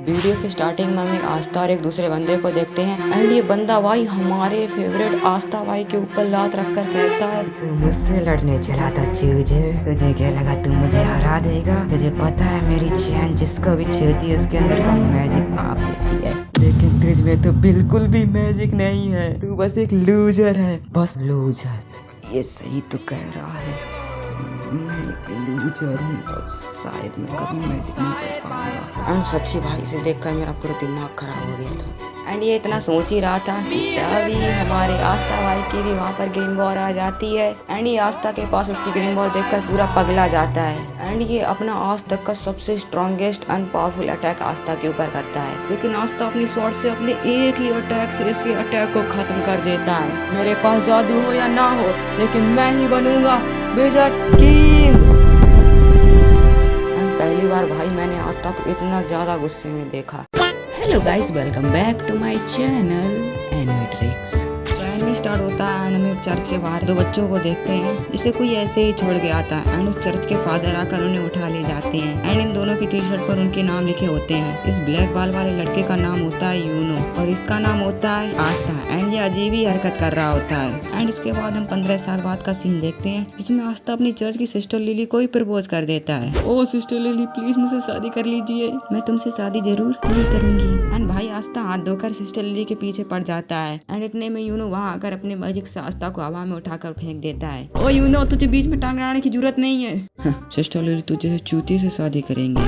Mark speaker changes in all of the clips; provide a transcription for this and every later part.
Speaker 1: Video की starting में हम एक आस्था और एक दूसरे बंदे को देखते हैं एंड ये बंदा भाई हमारे फेवरेट आस्था भाई के ऊपर लात रख कर कहता है,
Speaker 2: तू मुझसे लड़ने चला था चूजे। तुझे क्या लगा तू मुझे हरा देगा? तुझे पता है मेरी चैन जिसको भी छूती है उसके अंदर का मैजिक भाप लेती है, लेकिन तुझ में तो बिल्कुल भी मैजिक नहीं है। तू बस एक लूजर है, बस लूजर। ये सही तो कह रहा है, मैं एक लूजर हूँ और शायद मैं कभी मैजिक नहीं कर पाऊंगा।
Speaker 1: एंड सच्ची भाई से देखकर मेरा पूरा दिमाग खराब हो गया था। एंड ये इतना सोच ही रहा था कि तभी हमारे आस्था भाई की भी वहाँ पर ग्रीन वॉर आ जाती है एंड ये आस्था के पास उसकी ग्रीन वॉर देखकर पूरा पगला जाता है एंड ये अपना आज तक का सबसे स्ट्रॉन्गेस्ट एंड पावरफुल अटैक आस्था के ऊपर करता है, लेकिन आस्था अपनी स्वॉर्ड से अपने एक ही अटैक से इसके अटैक को खत्म कर देता है। मेरे पास जादू हो या ना हो, लेकिन मैं ही बनूंगा विज़र्ड किंग। पहली बार भाई मैंने आस्था को इतना ज्यादा गुस्से में देखा।
Speaker 2: Hello guys, welcome back to my channel Animatrix.
Speaker 1: Anime start होता है एंड हम एक चर्च के बाहर दो बच्चों को देखते हैं जिसे कोई ऐसे ही छोड़ के आता है एंड उस चर्च के फादर आकर उन्हें उठा ले जाते हैं एंड इन दोनों की टी शर्ट पर उनके नाम लिखे होते हैं। इस ब्लैक बाल वाले लड़के का नाम होता है यूनो और इसका नाम होता है आस्था एंड ये अजीब ही हरकत कर रहा होता है। एंड इसके बाद हम 15 साल बाद का सीन देखते हैं जिसमें आस्था अपनी चर्च की सिस्टर लिली को ही प्रपोज कर देता है। ओ सिस्टर लिली, प्लीज मुझसे शादी कर लीजिए।
Speaker 2: मैं तुमसे शादी जरूर नहीं करूंगी।
Speaker 1: एंड भाई आस्था हाथ धोकर सिस्टर लिली के पीछे पड़ जाता है एंड इतने में यूनो वहाँ आकर अपने मैजिक से आस्था को हवा में उठाकर फेंक देता है। ओ यूनो, तुझे बीच में टांग अड़ाने की जरूरत नहीं है।
Speaker 2: सिस्टर लिली तुझे चूती से शादी करेंगे।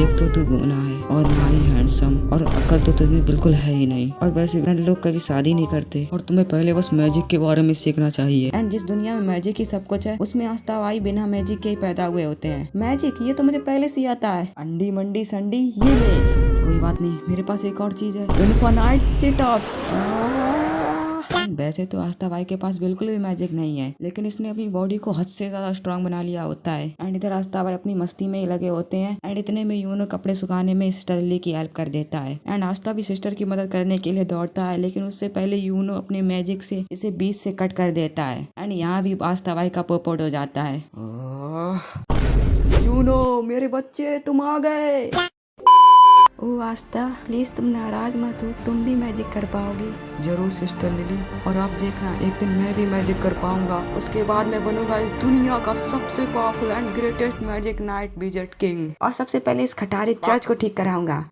Speaker 2: एक तो तू गोना है और ना ही हैंडसम और अकल तो तुम्हें बिल्कुल है ही नहीं, और वैसे भी लोग कभी शादी नहीं करते और तुम्हें पहले बस मैजिक के बारे में सीखना चाहिए।
Speaker 1: एंड जिस दुनिया में मैजिक ही सब कुछ है उसमें आस्था भाई बिना मैजिक के ही पैदा हुए होते हैं। मैजिक ये तो मुझे पहले से आता है, अंडी मंडी संडी ये ले। कोई बात नहीं, मेरे पास एक और चीज है, इन्फिनाइट सिट-अप्स। वैसे तो आस्था भाई के पास बिल्कुल भी मैजिक नहीं है, लेकिन इसने अपनी बॉडी को हद से ज्यादा स्ट्रांग बना लिया होता है। एंड इधर आस्था भाई अपनी मस्ती में ही लगे होते हैं एंड इतने में यूनो कपड़े सुखाने में सिस्टर लिली की हेल्प कर देता है एंड आस्था भी सिस्टर की मदद करने के लिए दौड़ता है, लेकिन उससे पहले यूनो अपने मैजिक से इसे बीच से कट कर देता है एंड यहाँ भी आस्था भाई का पोपट हो जाता है। यूनो मेरे बच्चे तुम आ गए।
Speaker 2: ओ आस्था, प्लीज तुम नाराज मत हो, तुम भी मैजिक कर पाओगी।
Speaker 1: जरूर सिस्टर लिली, और आप देखना एक दिन मैं भी मैजिक कर पाऊंगा। उसके बाद मैं बनूंगा इस दुनिया का सबसे powerful and greatest magic night wizard king.
Speaker 2: और सबसे पहले इस खटारे चर्च को ठीक कराऊंगा।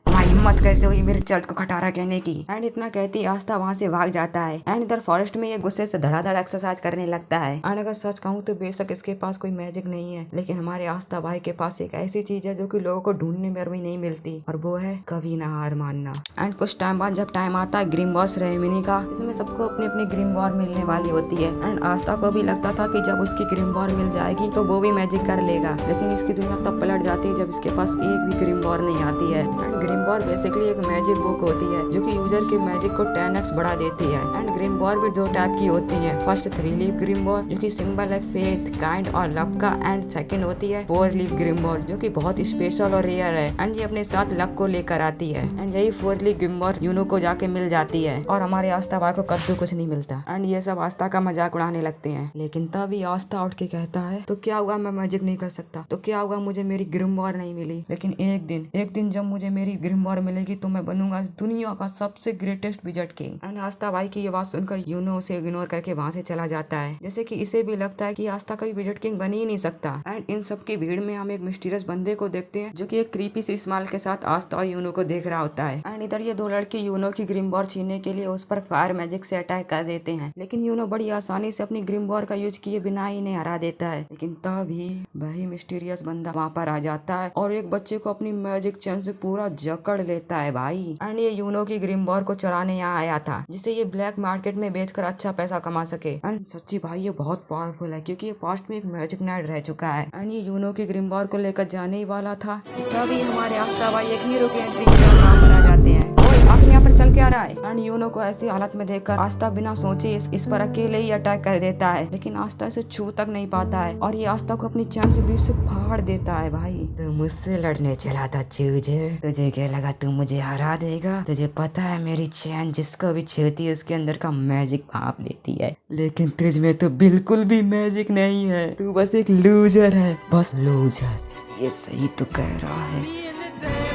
Speaker 1: तुम्हारी हिम्मत कैसे हुई मेरे चर्च को खटारा कहने की? एंड इतना कहती आस्था वहाँ से भाग जाता है एंड इधर फॉरेस्ट में ये गुस्से से धड़ाधड़ एक्सरसाइज करने लगता है। एंड अगर सच कहूँ तो बेशक इसके पास कोई मैजिक नहीं है, लेकिन हमारे आस्था भाई के पास एक ऐसी चीज है जो कि लोगों को ढूंढने में भी नहीं मिलती, और वो है कभी ना हार मानना। एंड कुछ टाइम बाद जब टाइम आता है ग्रीन वॉर सेरेमनी का, इसमें सबको अपनी अपनी ग्रीन वॉर मिलने वाली होती है एंड आस्था को भी लगता था कि जब उसकी ग्रीन वॉर मिल जाएगी तो वो भी मैजिक कर लेगा, लेकिन इसकी दुनिया तब पलट जाती है जब इसके पास एक भी ग्रीन वॉर नहीं आती है। एंड ग्रीन वॉर बेसिकली एक मैजिक बुक होती है जो कि यूजर के मैजिक को 10x बढ़ा देती है। एंड ग्रीन वॉर भी दो टाइप की होती है, फर्स्ट 3 लीफ ग्रीन वॉर जो कि सिंबल है फेथ, काइंड और लव का, एंड सेकंड होती है 4 लीफ ग्रीन वॉर जो कि बहुत स्पेशल और रेयर है एंड ये अपने साथ लक को लेकर आती है। एंड यही 4 लीफ ग्रीन वॉर यूनो को जाके मिल जाती है और हमारे आस्था भाई को कद्दू कुछ नहीं मिलता एंड ये सब आस्था का मजाक उड़ाने लगते हैं। लेकिन तभी आस्था उठ के कहता है, तो क्या हुआ मैं मैजिक नहीं कर सकता, तो क्या हुआ मुझे मेरी ग्रीन वॉर नहीं मिली, लेकिन एक दिन जब मुझे मेरी ग्रीन वॉर मिलेगी तो मैं बनूंगा दुनिया का सबसे ग्रेटेस्ट विज़र्ड किंग। एंड आस्था भाई की ये बात सुनकर यूनो उसे इग्नोर करके वहाँ से चला जाता है, जैसे कि इसे भी लगता है कि आस्था कभी विज़र्ड किंग बन ही नहीं सकता। एंड इन सब की भीड़ में हम एक मिस्टीरियस बंदे को देखते हैं जो कि एक क्रीपी सी स्माइल के साथ आस्था और यूनो को देख रहा होता है। एंड इधर ये दो लड़के यूनो की ग्रीन वॉर छीनने के लिए उस पर फायर मैजिक से अटैक कर देते हैं, लेकिन यूनो बड़ी आसानी से अपनी ग्रीन वॉर का यूज किए बिना ही इन्हें हरा देता है। लेकिन तभी वही मिस्टीरियस बंदा वहाँ पर आ जाता है और एक बच्चे को अपनी मैजिक चैन से पूरा जकड़ लेता है भाई। एंड ये यूनो की ग्रीन वॉर को चुराने यहाँ आया था जिससे ये ब्लैक मार्केट में बेचकर अच्छा पैसा कमा सके। एंड सच्ची भाई ये बहुत पावरफुल है क्योंकि ये पास्ट में एक मैजिक नाइट रह चुका है एंड ये यूनो की ग्रीन वॉर को लेकर जाने ही वाला था। तभी हमारे आस्था भाई एक हीरो की एंट्री के नाम पर आ जाते हैं। आखिर यहाँ पर चल के आ रहा है? एंड यूनो को ऐसी हालत में देखकर आस्था बिना सोचे इस पर अकेले ही अटैक कर देता है, लेकिन आस्था इसे छू तक नहीं पाता है और ये आस्था को अपनी चैन से बीच से फाड़ देता है भाई।
Speaker 2: तू मुझसे लड़ने चला था चूजे। तुझे क्या लगा तू मुझे हरा देगा? तुझे पता है मेरी चैन जिसको भी छूती है उसके अंदर का मैजिक भाप लेती है, लेकिन तुझ में तो बिल्कुल भी मैजिक नहीं है। तू बस एक लूजर है, बस लूजर। ये सही तो कह रहा है,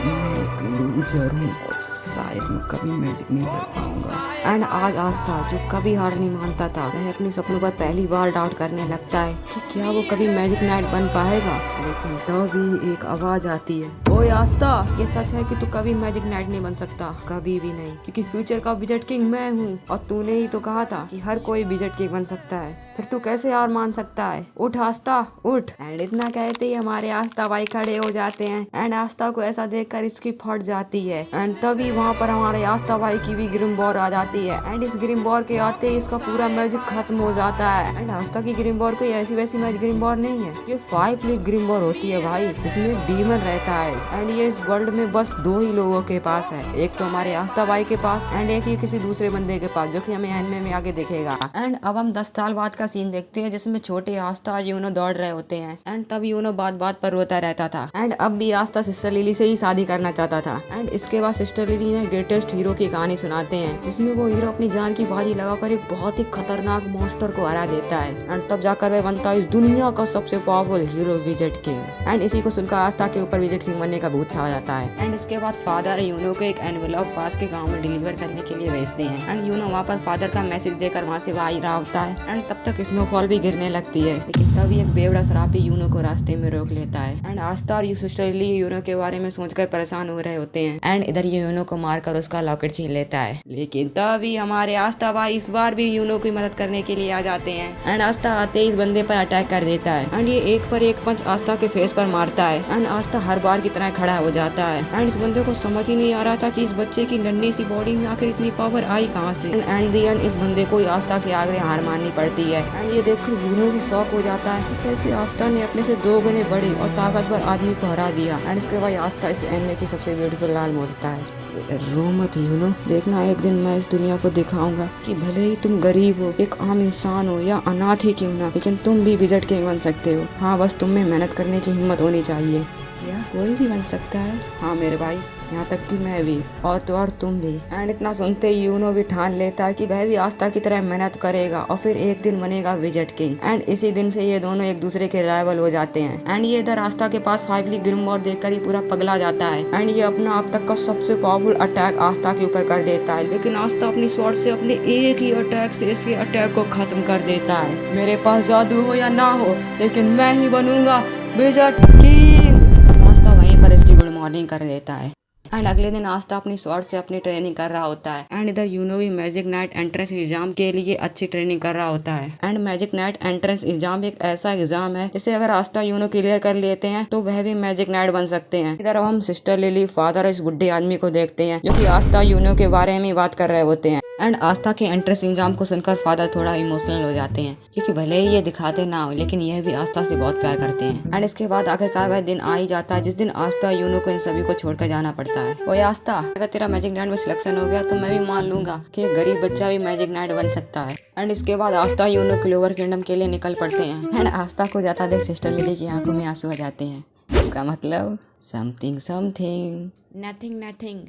Speaker 2: मैं एक लूजर हूँ और शायद मैं कभी मैजिक नहीं कर पाऊंगा।
Speaker 1: एंड आज आस्था जो कभी हार नहीं मानता था, वह अपने सपनों पर पहली बार डाउट करने लगता है कि क्या वो कभी मैजिक नाइट बन पाएगा। लेकिन तभी एक आवाज आती है, ओए आस्था, ये सच है कि तू कभी मैजिक नाइट नहीं बन सकता, कभी भी नहीं, क्योंकि फ्यूचर का विजेट किंग मैं हूँ और तूने ही तो कहा था कि हर कोई विजेट किंग बन सकता है, फिर तू कैसे हार मान सकता है। उठ आस्था उठ। एंड इतना कहते ही हमारे आस्था भाई खड़े हो जाते हैं एंड आस्था को ऐसा देखकर इसकी फट जाती है। एंड तभी वहाँ पर हमारे आस्था भाई की भी ग्रिमबॉर आ जाती है एंड इस ग्रिमबॉर के आते ही इसका पूरा मैजिक खत्म हो जाता है। एंड आस्था की ग्रिमबॉर कोई ऐसी वैसी मैजिक ग्रिमबॉर नहीं है, ये 5 लीफ ग्रिमबॉर होती है भाई, जिसमें डीमन रहता है। एंड ये इस वर्ल्ड में बस 2 ही लोगों के पास है, एक तो हमारे आस्था भाई के पास एंड एक ही किसी दूसरे बंदे के पास, जो कि हमें एनिमे में आगे दिखेगा। एंड अब हम 10 साल बाद का सीन देखते हैं जिसमें छोटे आस्था यूनो दौड़ रहे होते हैं एंड तब यूनो बात बात पर रोता रहता था एंड अब भी आस्था सिस्टर लिली से ही शादी करना चाहता था। एंड इसके बाद सिस्टर लिली ने ग्रेटेस्ट हीरो की कहानी सुनाते हैं, जिसमें वो हीरो अपनी जान की बाजी लगाकर एक बहुत ही खतरनाक मॉन्स्टर को हरा देता है एंड तब जाकर वह बनता है इस दुनिया का सबसे पावरफुल हीरो विजेट किंग। एंड इसी को सुनकर आस्था के ऊपर विजेट किंग बनने का भूत छा जाता है। एंड इसके बाद फादर यूनो को एक एनवेलप पास के गाँव में डिलीवर करने के लिए भेजते हैं एंड यूनो वहाँ पर फादर का मैसेज देकर वहाँ से बाहर रहा होता है एंड तब तक स्नोफॉल भी गिरने लगती है। लेकिन तभी एक बेवड़ा शराबी यूनो को रास्ते में रोक लेता है एंड आस्था और सिस्टर लिली यूनो के बारे में सोचकर परेशान हो रहे होते हैं एंड इधर ये यूनो को मारकर उसका लॉकेट छीन लेता है। लेकिन तभी हमारे आस्था भाई इस बार भी यूनो की मदद करने के लिए आ जाते हैं एंड आस्था आते ही इस बंदे पर अटैक कर देता है एंड ये एक पर एक पंच आस्था के फेस पर मारता है एंड आस्था हर बार की तरह खड़ा हो जाता है एंड इस बंदे को समझ ही नहीं आ रहा था कि इस बच्चे की नन्ही सी बॉडी में आखिर इतनी पावर आई कहाँ से। एंड द एंड इस बंदे को आस्था के आगे हार माननी पड़ती है एंड ये देखकर यूनो भी शॉक हो जाता है कि कैसे आस्था ने अपने से 2 गुने बड़ी और ताकतवर आदमी को हरा दिया। एंड इसके बाद आस्था इस एनिमे की सबसे ब्यूटीफुल लाइन बोलता है, रो मत यूनो, देखना एक दिन मैं इस दुनिया को दिखाऊंगा कि भले ही तुम गरीब हो, एक आम इंसान हो या अनाथ ही क्यों ना, लेकिन तुम भी विजेट किंग बन सकते हो। हाँ, बस तुम में मेहनत करने की हिम्मत होनी चाहिए। क्या कोई भी बन सकता है? हाँ मेरे भाई, यहाँ तक कि मैं भी, और तो और तुम भी। एंड इतना सुनते ही यूनो भी ठान लेता है कि वह भी आस्था की तरह मेहनत करेगा और फिर एक दिन बनेगा विजेट किंग। एंड इसी दिन से ये दोनों एक दूसरे के राइवल हो जाते हैं। एंड ये इधर आस्था के पास 5 लीफ ग्रिमबॉर देखकर ही पूरा पगला जाता है एंड ये अपना अब तक का सबसे पावरफुल अटैक आस्था के ऊपर कर देता है। लेकिन आस्था अपनी स्वॉर्ड से अपने एक ही अटैक से इसके अटैक को खत्म कर देता है। मेरे पास जादू हो या ना हो, लेकिन मैं ही बनूंगा विजेट किंग। आस्था वहीं पर इसकी गुड मॉर्निंग कर देता है एंड अगले दिन आस्था अपनी स्वॉर्ड से अपनी ट्रेनिंग कर रहा होता है एंड इधर यूनो भी मैजिक नाइट एंट्रेंस एग्जाम के लिए अच्छी ट्रेनिंग कर रहा होता है। And magic night entrance exam एक ऐसा एग्जाम है जिसे अगर आस्था यूनो क्लियर कर लेते हैं तो वह भी मैजिक नाइट बन सकते हैं। इधर अब हम सिस्टर लिली, फादर इस बुढ़े आदमी को देखते हैं जो कि आस्था यूनो के बारे में बात कर रहे होते हैं। एंड आस्था के एंट्रेंस एग्जाम को सुनकर फादर थोड़ा इमोशनल हो जाते हैं, क्योंकि भले ही ये दिखाते ना हो लेकिन यह भी आस्था से बहुत प्यार करते हैं। एंड इसके बाद आखिरकार वह दिन आ ही जाता है जिस दिन आस्था यूनो को इन सभी को छोड़कर जाना पड़ता है। ओए आस्था, अगर तेरा मैजिक नाइट में सिलेक्शन हो गया तो मैं भी मान लूंगा कि एक गरीब बच्चा भी मैजिक नाइट बन सकता है। एंड इसके बाद आस्था यूनो क्लोवर किंगडम के लिए निकल पड़ते हैं एंड आस्था को जाता देख सिस्टर लिली की आंखों में आंसू आ जाते हैं। इसका मतलब something something, nothing nothing,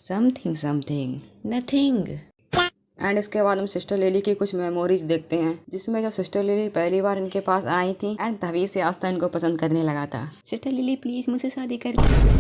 Speaker 1: something something, nothing. And इसके बाद हम सिस्टर लिली की कुछ मेमोरीज देखते हैं जिसमें जब सिस्टर लिली पहली बार इनके पास आई थी एंड तभी से आस्था इनको पसंद करने लगा था। सिस्टर लिली प्लीज मुझसे शादी कर।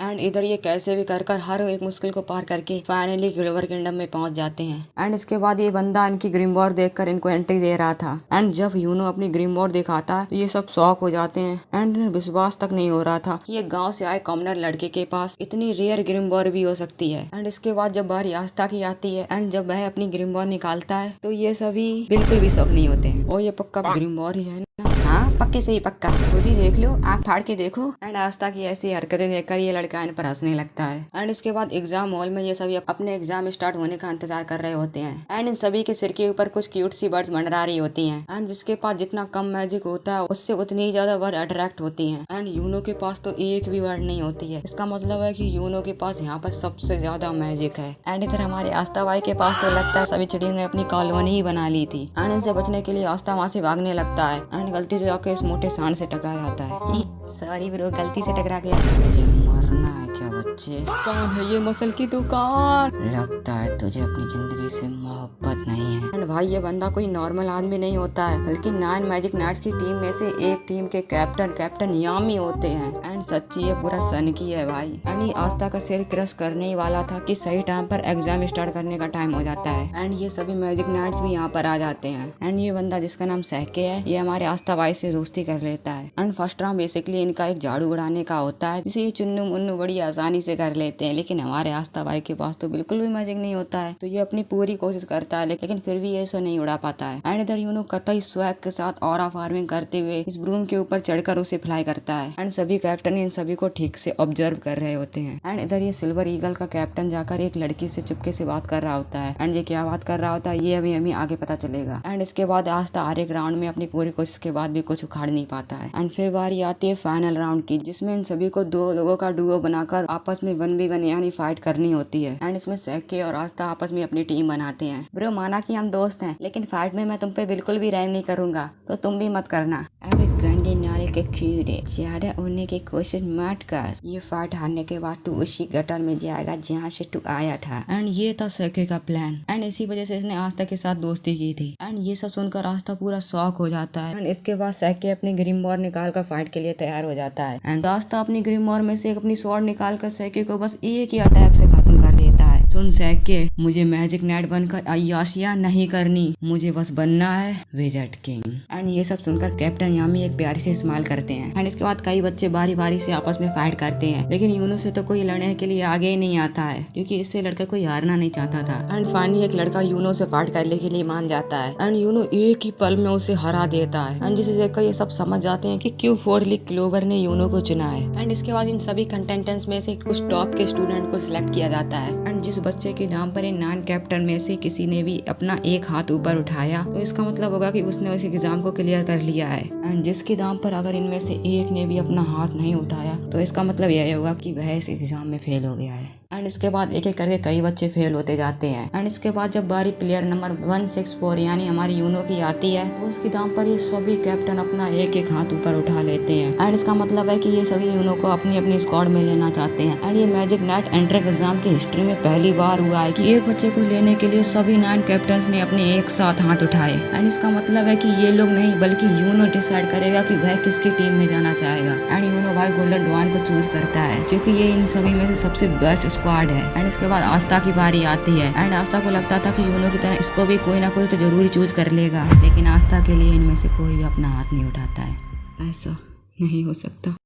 Speaker 1: एंड इधर ये कैसे भी कर हर एक मुश्किल को पार करके फाइनली क्लोवर किंगडम में पहुंच जाते हैं। एंड इसके बाद ये बंदा इनकी ग्रिमबॉर देखकर इनको एंट्री दे रहा था एंड जब यूनो अपनी ग्रिमबॉर दिखाता है तो ये सब शॉक हो जाते हैं एंड विश्वास तक नहीं हो रहा था कि ये गांव से आए कॉमनर लड़के के पास इतनी रेयर ग्रिमबॉर भी हो सकती है। एंड इसके बाद जब बारी आस्था की आती है एंड जब वह अपनी ग्रिमबॉर निकालता है तो ये सभी बिल्कुल भी शॉक नहीं होते हैं। और ये पक्का ग्रिमबॉर ही है ना? हाँ, पक्के से ही पक्का, खुद ही देख लो, आँख फाड़ के देखो। एंड आस्था की ऐसी हरकतें देखकर ये लड़का इन पर हंसने लगता है। एंड इसके बाद एग्जाम हॉल में ये सभी अपने एग्जाम स्टार्ट होने का इंतजार कर रहे होते हैं एंड इन सभी के सिर के ऊपर कुछ क्यूट सी बर्ड्स मंडरा रही होती हैं एंड जिसके पास जितना कम मैजिक होता है उससे उतनी ही ज्यादा वर्ड अट्रैक्ट होती हैं। एंड यूनो के पास तो एक भी वर्ड नहीं होती है। इसका मतलब है कि यूनो के पास यहाँ पर सबसे ज्यादा मैजिक है। एंड इधर हमारे आस्था भाई के पास तो लगता है सभी चिड़ियों ने अपनी कॉलोनी ही बना ली थी एंड इनसे बचने के लिए आस्था वहाँ से भागने लगता है एंड गलती से जाके इस मोटे सांड से टकरा जाता है। सॉरी ब्रो, गलती से टकरा गया। मुझे मरना है क्या
Speaker 2: बच्चे।
Speaker 1: कौन है ये मसल की दुकान?
Speaker 2: लगता है तुझे अपनी जिंदगी से मोहब्बत नहीं है।
Speaker 1: एंड भाई ये बंदा कोई नॉर्मल आदमी नहीं होता है, बल्कि 9 मैजिक नाइट्स की टीम में से एक टीम के कैप्टन यामी होते हैं। एंड सच्ची ये पूरा सन की है भाई। एंड ये आस्था का सिर क्रश करने ही वाला था कि सही टाइम पर एग्जाम स्टार्ट करने का टाइम हो जाता है। एंड ये सभी मैजिक नाइट्स भी यहाँ पर आ जाते हैं। एंड ये बंदा जिसका नाम सहके है, ये हमारे आस्था भाई से दोस्ती कर लेता है। एंड फर्स्ट राउंड बेसिकली इनका एक झाड़ू उड़ाने का होता है, जिसे ये चुन्नू मुन्नू बड़ी आसानी से कर लेते हैं। लेकिन हमारे आस्था भाई के पास तो बिल्कुल भी मैजिक नहीं होता है, तो ये अपनी पूरी कोशिश करता है, लेकिन फिर भी ये इसे नहीं उड़ा पाता है। एंड इधर यूनो कतई स्वैग के साथ ऑरा फार्मिंग करते हुए इस ब्रूम के ऊपर चढ़कर उसे फ्लाई करता है। एंड सभी कैप्टन इन सभी को ठीक से ऑब्जर्व कर रहे होते हैं। एंड इधर ये सिल्वर ईगल का कैप्टन जाकर एक लड़की से चुपके से बात कर रहा होता है। एंड ये क्या बात कर रहा होता है ये अभी हमें आगे पता चलेगा। एंड इसके बाद आस्था हर एक राउंड में अपनी पूरी कोशिश के बाद भी कुछ उखाड़ नहीं पाता है। एंड फिर बारी आती है फाइनल राउंड की, जिसमें इन सभी को 2 लोगों का डुओ बनाकर आपस में 1v1 यानी फाइट करनी होती है। एंड इसमें सहके और आस्था आपस में अपनी टीम बनाते हैं। ब्रो माना कि हम दोस्त हैं, लेकिन फाइट में मैं तुम पे बिल्कुल भी रहम नहीं करूंगा, तो तुम भी मत करना।
Speaker 2: अबे गंदे नाले के कीड़े, ज्यादा उड़ने की कोशिश मत कर। ये फाइट हारने के बाद तू उसी गटर में जाएगा जहाँ से तू आया था।
Speaker 1: एंड ये था सहके का प्लान। एंड इसी वजह से इसने आस्था के साथ दोस्ती की थी। एंड ये सब सुनकर आस्था पूरा शॉक हो जाता है। एंड इसके बाद सहके अपनी ग्रिमवॉर निकाल कर फाइट के लिए तैयार हो जाता है। एंड आस्था अपनी ग्रिमवॉर में से अपनी स्वॉर्ड निकाल कर सहके को बस एक ही अटैक से खत्म कर देता है। सुन सहके, मुझे मैजिक नाइट बनकर अय्याशियां नहीं करनी, मुझे बस बनना है विज़र्ड किंग। एंड ये सब सुनकर कैप्टन यामी एक प्यारी से स्माइल करते हैं। एंड इसके बाद कई बच्चे बारी बारी से आपस में फाइट करते हैं, लेकिन यूनो से तो कोई लड़ने के लिए आगे ही नहीं आता है, क्योंकि इससे लड़का कोई हारना नहीं चाहता था। एंड फाइनली एक लड़का यूनो से फाइट करने के लिए मान जाता है। एंड यूनो एक ही पल में उसे हरा देता है। एंड जिसे देखकर ये सब समझ जाते हैं कि क्यों 4 लीग क्लोवर ने यूनो को चुना है। एंड इसके बाद इन सभी कंटेस्टेंट्स में से कुछ टॉप के स्टूडेंट को सिलेक्ट किया जाता है। एंड जिस बच्चे के नाम पर इन 9 कैप्टन में से किसी ने भी अपना एक हाथ ऊपर उठाया, तो इसका मतलब होगा कि उसने उस एग्जाम को क्लियर कर लिया है। एंड जिसके नाम पर अगर इनमें से एक ने भी अपना हाथ नहीं उठाया, तो इसका मतलब यह होगा कि वह इस एग्जाम में फेल हो गया है। एंड इसके बाद एक एक करके कई बच्चे फेल होते जाते हैं। एंड इसके बाद जब बारी प्लेयर नंबर 164 यानी हमारी यूनो की आती है, तो उसके दाम पर ये सभी कैप्टन अपना एक एक हाथ ऊपर उठा लेते हैं। एंड इसका मतलब है कि ये सभी यूनो को अपनी अपनी स्क्वाड में लेना चाहते हैं। एंड ये मैजिक नाइट एंट्रेंस एग्जाम की हिस्ट्री में पहली बार हुआ है कि एक बच्चे को लेने के लिए सभी 9 कैप्टन ने अपने एक साथ हाथ उठाए। एंड इसका मतलब है कि ये लोग नहीं बल्कि यूनो डिसाइड करेगा कि वह किसकी टीम में जाना चाहेगा। एंड यूनो भाई गोल्डन डॉन को चूज करता है, क्योंकि ये इन सभी में से सबसे बेस्ट स्क्वाड है। एंड इसके बाद आस्था की बारी आती है। एंड आस्था को लगता था कि यूनो की तरह इसको भी कोई ना कोई तो जरूरी चूज कर लेगा, लेकिन आस्था के लिए इनमें से कोई भी अपना हाथ नहीं उठाता है। ऐसा नहीं हो सकता,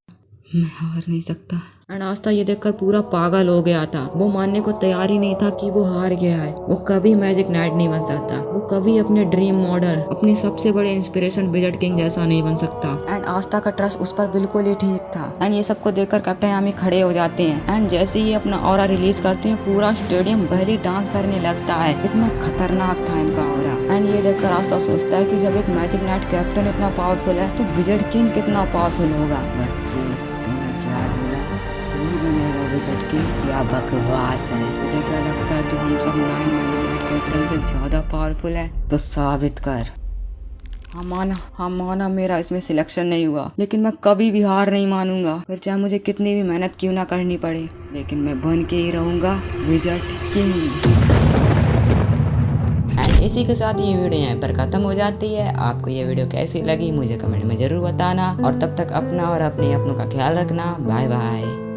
Speaker 1: मैं हार नहीं सकता। एंड आस्था ये देखकर पूरा पागल हो गया था। वो मानने को तैयार ही नहीं था कि वो हार गया है। वो कभी मैजिक नाइट नहीं बन सकता। वो कभी अपने ड्रीम मॉडल, अपनी सबसे बड़े इंस्पिरेशन विज़र्ड किंग जैसा नहीं बन सकता। एंड आस्था का ट्रस्ट उस पर बिल्कुल ही ठीक था। एंड ये सबको देखकर कैप्टन यामी खड़े हो जाते हैं। एंड जैसे ही अपना ऑरा रिलीज करते हैं, पूरा स्टेडियम बैली डांस करने लगता है। इतना खतरनाक था इनका ऑरा। एंड ये देखकर आस्था सोचता है कि जब एक मैजिक नाइट कैप्टन इतना पावरफुल है, तो विज़र्ड किंग कितना पावरफुल होगा।
Speaker 2: बच्चे, तूने क्या बोला? तू ही बनेगा विज़र्ड किंग? क्या बकवास है। तुझे क्या लगता है तू हम सब 9 मैजिक नाइट कैप्टन से ज्यादा पावरफुल है? तो साबित कर।
Speaker 1: हाँ माना मेरा इसमें सिलेक्शन नहीं हुआ, लेकिन मैं कभी भी हार नहीं मानूंगा। फिर चाहे मुझे कितनी भी मेहनत क्यों ना करनी पड़े, लेकिन मैं बन के ही रहूंगा विज़र्ड किंग। एंड इसी के साथ ये वीडियो यहाँ पर खत्म हो जाती है। आपको ये वीडियो कैसी लगी मुझे कमेंट में जरूर बताना, और तब तक अपना और अपने अपनों का ख्याल रखना। Bye bye.